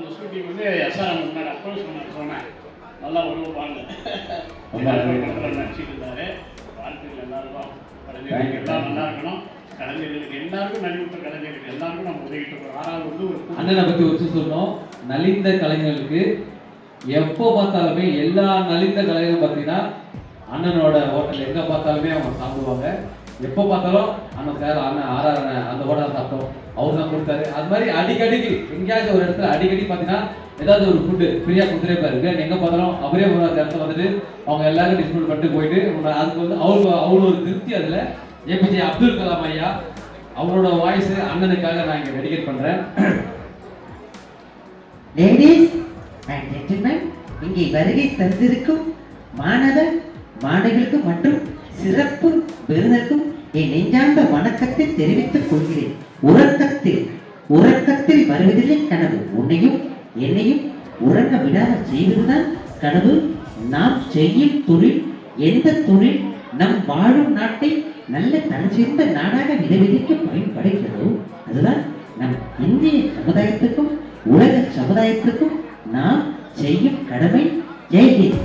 அந்த ஷூட்டிங் வந்து எஸ்ஆர்எம் முன்னாடி அப்போ சொன்னேன் நல்லா உருவாங்க நடிச்சுட்டு இருந்தாரு. வாழ்த்துக்கள் எல்லாருக்கும், கலைஞர்களுக்கு எல்லாம் நல்லா இருக்கணும். கலைஞர்களுக்கு எல்லாருக்கும் நலிவுற்ற கலைஞர்களுக்கு எல்லாருக்கும் நம்ம உதவிட்டு இருக்கோம். 6வது வந்து ஒரு அண்ணனை பற்றி வச்சு சொன்னோம். நலிந்த கலைஞர்களுக்கு எப்போ பார்த்தாலுமே எல்லா நலிந்த கலைஞரும் பார்த்தீங்கன்னா அண்ணனோட ஹோட்டல் எங்கே பார்த்தாலுமே அவங்க சாப்பிடுவாங்க. எப்போ பார்த்தாலும் அண்ணன் சார் அண்ணன் ஆறாரண அந்த ஹோட்டலை சாப்பிட்டோம், அவர் தான் கொடுத்தாரு. அது மாதிரி அடிக்கடிக்கு எங்கேயாச்சும் ஒரு இடத்துல அடிக்கடி பார்த்தீங்கன்னா ஏதாவது ஒரு ஃபுட்டு ஃப்ரீயாக கொடுத்துட்டே இருக்காரு. எங்கே பார்த்தாலும் அவரே ஒரு இடத்துல வந்துட்டு அவங்க எல்லாரும் டிஸ்ட்ரிபியூட் பண்ணிட்டு போயிட்டு அதுக்கு வந்து அவ்வளோ ஒரு திருப்தி. அதில் ஏபிஜே அப்துல் கலாம் ஐயா அவரோட வாய்ஸ் அண்ணனுக்காக நான் இங்கே டெடிகேட் பண்ணுறேன். லேடீஸ் அண்ட் ஜென்டில்மேன், இங்கே வருகை தந்திருக்கும் மாணவ மாணவிகளுக்கு மற்றும் சிறப்பு விருந்தினருக்கும் என் நெஞ்சார்ந்த வணக்கத்தை தெரிவித்துக் கொள்கிறேன். உறக்கத்தில் வருவதில்லை கனவு, உன்னையும் என்னையும் உறங்க விடாமல் செய்வதுதான் கனவு. நாம் செய்யும் தொழில் எந்த தொழில் நம் வாழும் நாட்டை நல்ல தலைசிறந்த நாடாக விளைவிக்க பயன்படுகிறதோ அதுதான் நம் இந்திய சமுதாயத்துக்கும் உலக சமுதாயத்துக்கும் நாம் செய்யும் கடமை. ஜெய்ஹிந்த்.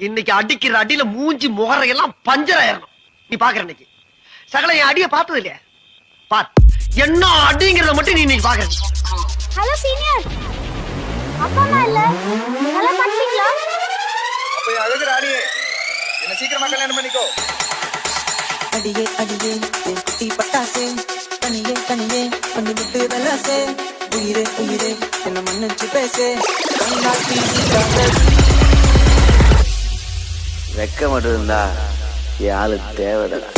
இன்னைக்கு அடிக்கிற அடியில மூஞ்சி முகரையெல்லாம் பஞ்சர் ஆயிரணும். நீ பாக்குற இன்னைக்கு சகல என் அடிய பார்த்தது இல்லையா? பாத் என்ன அடிங்கிறத மட்டும் நீ இன்னைக்கு பாக்குற. ஹலோ சீனியர், அப்பா அம்மா இல்ல, நல்லா படிச்சீங்களா? அப்ப அழகுற அடியே, என்ன சீக்கிரமா கல்யாணம் பண்ணிக்கோ. அடியே அடியே குட்டி பட்டாசே, கனியே கனியே பண்ணி விட்டு வெலாசே, உயிரே உயிரே என்ன மன்னிச்சு பேசே. வெக்க மட்டும் இருந்தா என் ஆளு தேவைதடா.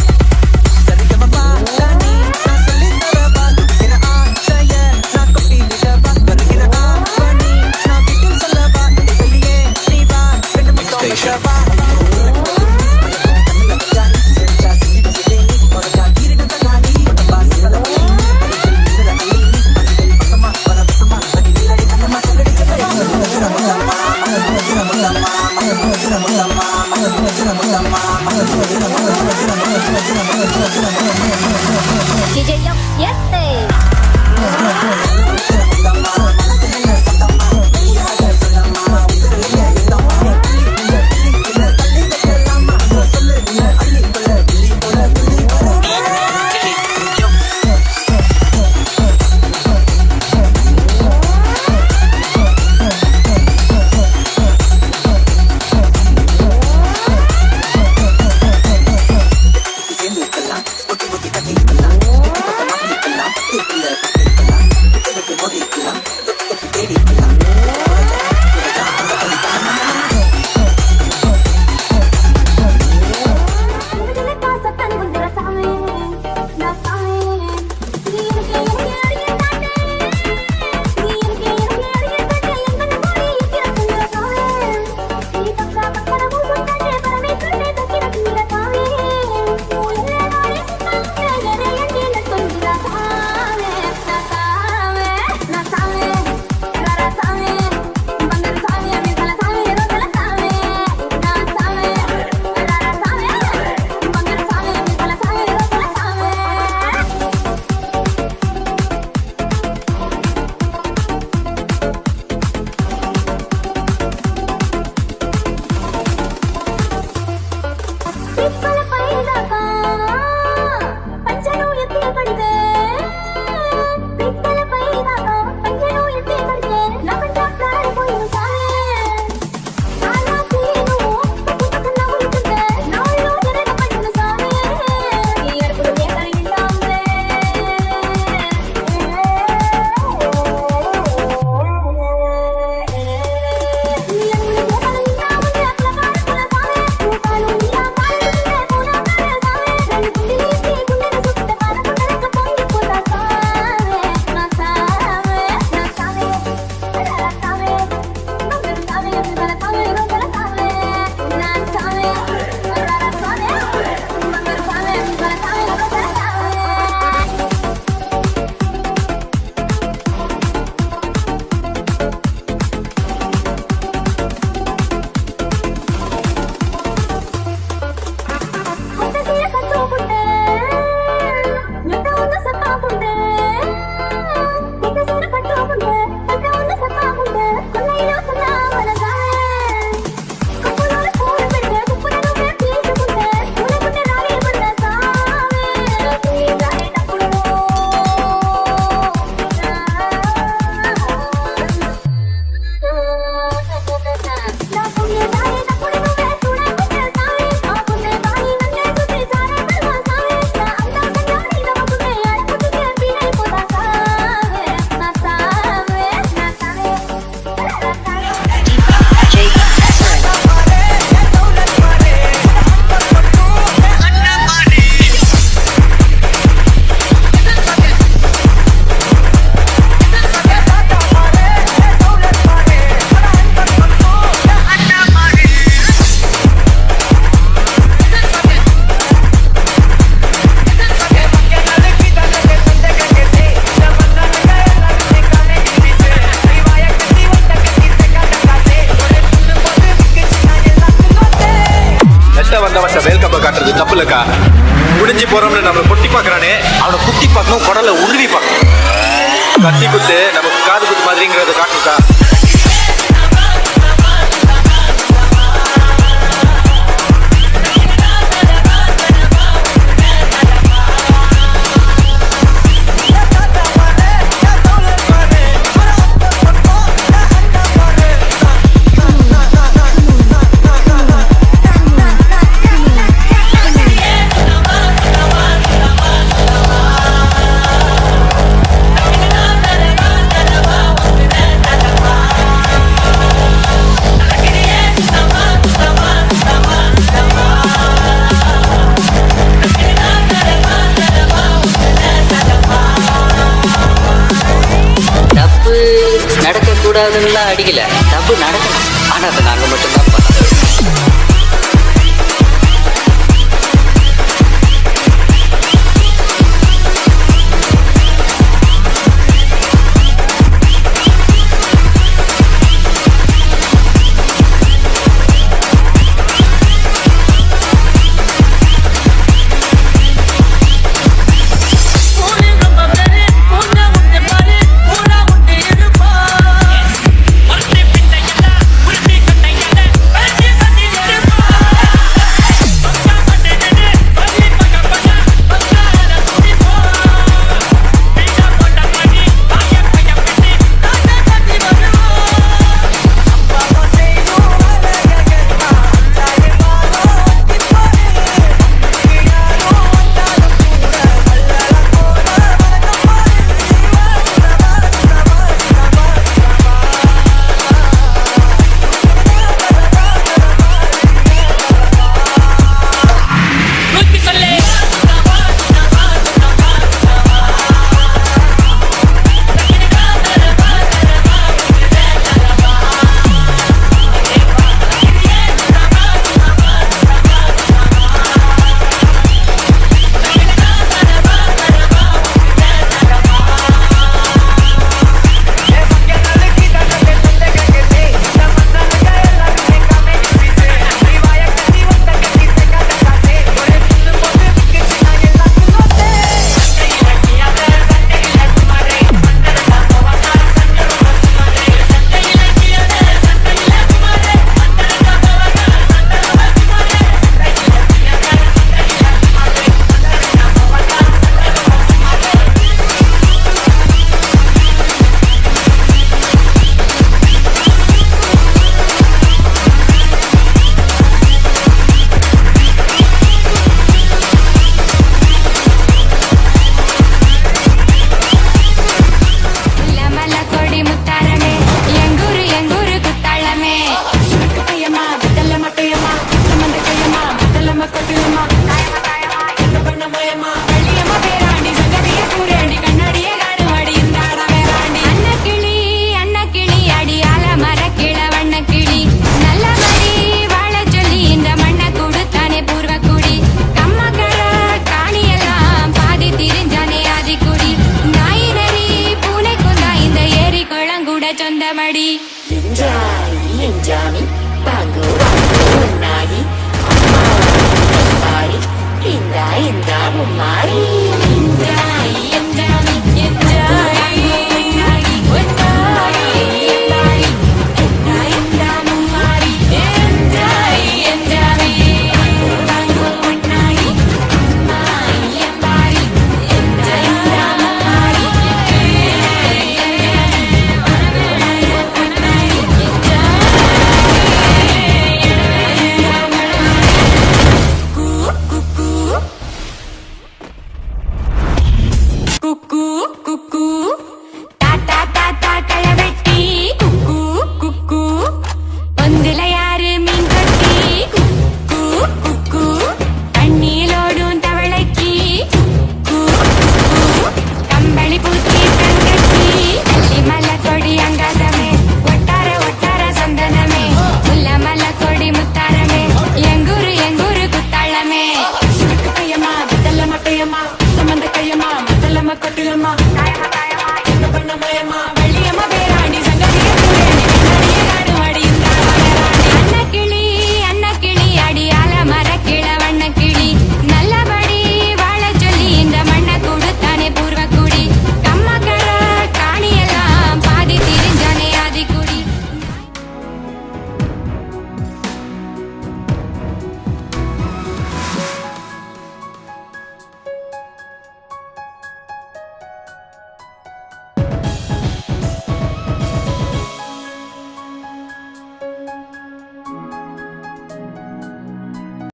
காட்டுறது தப்பு இல்லக்கா. முடிஞ்சு போறோம்னு நம்ம பொட்டி பாக்குறானே, அவனை குத்தி பார்க்கணும், குடலை உருவி பார்க்கணும். கத்தி குத்து நமக்கு காது குத்து மாதிரிங்கிறத காட்டுக்கா. நடக்க கூடாதுன்னு அடிக்கல, தப்பு நடக்கணும். ஆனா அதை நாங்க மட்டும்தான் பண்ணோம். சொந்தமடி எஞ்சாமி பாங்கு உன்னாடி அம்மா இந்த மும்மாரி